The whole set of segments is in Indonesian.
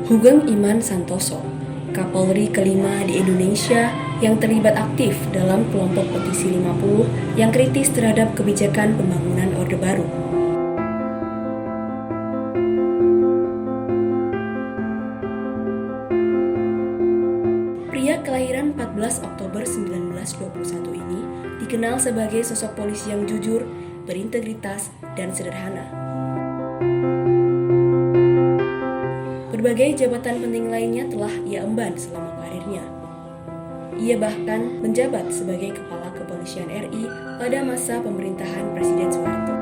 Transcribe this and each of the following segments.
Hugeng Iman Santoso, Kapolri kelima di Indonesia yang terlibat aktif dalam kelompok petisi 50 yang kritis terhadap kebijakan pembangunan Orde Baru. Pria kelahiran 14 Oktober 1921 ini dikenal sebagai sosok polisi yang jujur, berintegritas, dan sederhana. Berbagai jabatan penting lainnya telah ia emban selama karirnya. Ia bahkan menjabat sebagai Kepala Kepolisian RI pada masa pemerintahan Presiden Soeharto.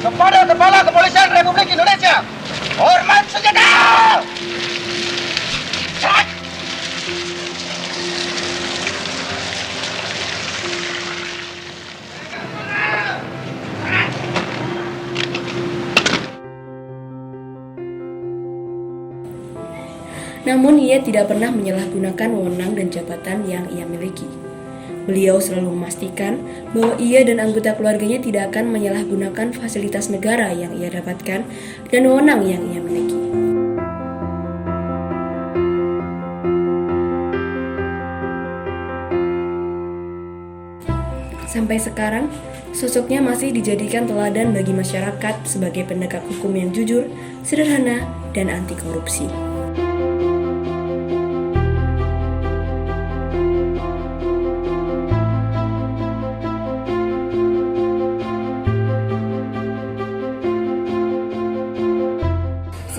Kepada Kepala Kepolisian Republik Indonesia, hormat senjata! Namun ia tidak pernah menyalahgunakan wewenang dan jabatan yang ia miliki. Beliau selalu memastikan bahwa ia dan anggota keluarganya tidak akan menyalahgunakan fasilitas negara yang ia dapatkan dan wewenang yang ia miliki. Sampai sekarang, sosoknya masih dijadikan teladan bagi masyarakat sebagai penegak hukum yang jujur, sederhana, dan anti korupsi.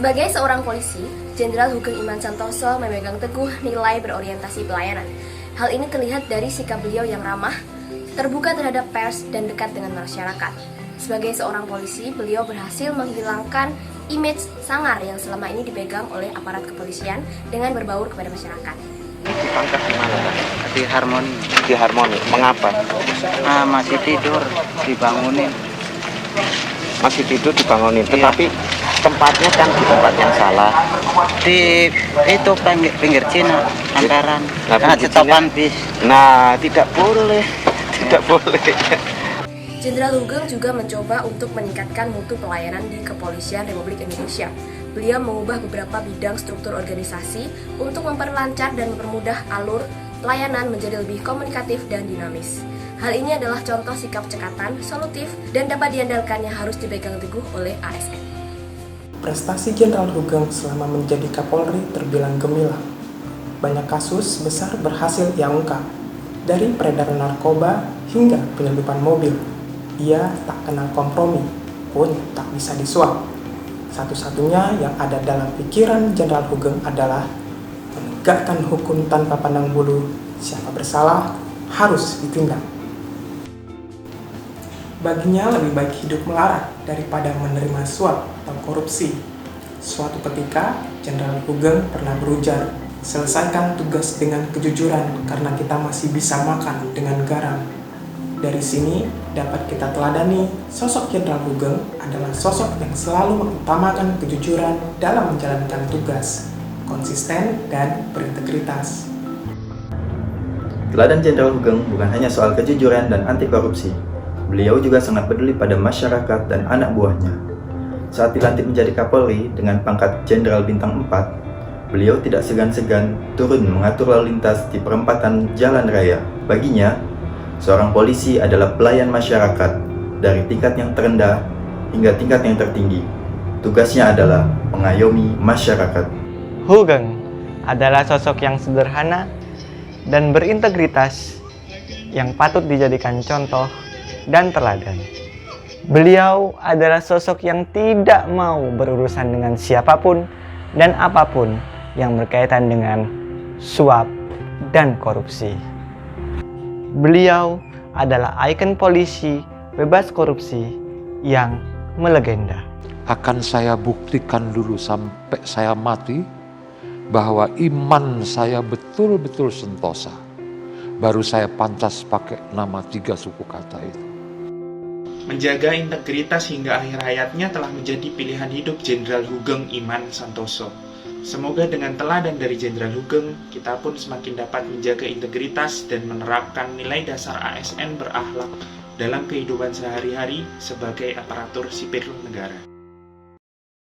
Sebagai seorang polisi, Jenderal Hugeng Iman Santoso memegang teguh nilai berorientasi pelayanan. Hal ini terlihat dari sikap beliau yang ramah, terbuka terhadap pers, dan dekat dengan masyarakat. Sebagai seorang polisi, beliau berhasil menghilangkan image sangar yang selama ini dipegang oleh aparat kepolisian dengan berbaur kepada masyarakat. Dipangkat di mana? Di Harmoni. Di Harmoni, mengapa? Masih tidur, dibangunin. Masih tidur dibangunin, tetapi tempatnya kan di tempat yang salah. Di itu pinggir Cina, Angkaran. pinggir Stopan bis. Nah, tidak boleh. Tidak boleh. Jenderal Hugeng juga mencoba untuk meningkatkan mutu pelayanan di Kepolisian Republik Indonesia. Beliau mengubah beberapa bidang struktur organisasi untuk memperlancar dan mempermudah alur pelayanan menjadi lebih komunikatif dan dinamis. Hal ini adalah contoh sikap cekatan, solutif, dan dapat diandalkan yang harus dipegang teguh oleh ASN. Prestasi Jenderal Hugeng selama menjadi Kapolri terbilang gemilang. Banyak kasus besar berhasil ia ungkap, dari peredaran narkoba hingga penyelundupan mobil. Ia tak kenal kompromi, pun tak bisa disuap. Satu-satunya yang ada dalam pikiran Jenderal Hugeng adalah menegakkan hukum tanpa pandang bulu. Siapa bersalah harus ditindak. Baginya lebih baik hidup melarat daripada menerima suap atau korupsi. Suatu ketika, Jenderal Hugeng pernah berujar, selesaikan tugas dengan kejujuran karena kita masih bisa makan dengan garam. Dari sini dapat kita teladani, sosok Jenderal Hugeng adalah sosok yang selalu mengutamakan kejujuran dalam menjalankan tugas, konsisten dan berintegritas. Teladan Jenderal Hugeng bukan hanya soal kejujuran dan anti korupsi. Beliau juga sangat peduli pada masyarakat dan anak buahnya. Saat dilantik menjadi Kapolri dengan pangkat Jenderal Bintang 4, beliau tidak segan-segan turun mengatur lalu lintas di perempatan jalan raya. Baginya, seorang polisi adalah pelayan masyarakat dari tingkat yang terendah hingga tingkat yang tertinggi. Tugasnya adalah mengayomi masyarakat. Hugeng adalah sosok yang sederhana dan berintegritas yang patut dijadikan contoh dan teladan. Beliau adalah sosok yang tidak mau berurusan dengan siapapun dan apapun yang berkaitan dengan suap dan korupsi. Beliau adalah ikon polisi bebas korupsi yang melegenda. Akan saya buktikan dulu sampai saya mati bahwa iman saya betul-betul sentosa. Baru saya pantas pakai nama 3 suku kata itu. Menjaga integritas hingga akhir hayatnya telah menjadi pilihan hidup Jenderal Hugeng Iman Santoso. Semoga dengan teladan dari Jenderal Hugeng, kita pun semakin dapat menjaga integritas dan menerapkan nilai dasar ASN berakhlak dalam kehidupan sehari-hari sebagai aparatur sipil negara.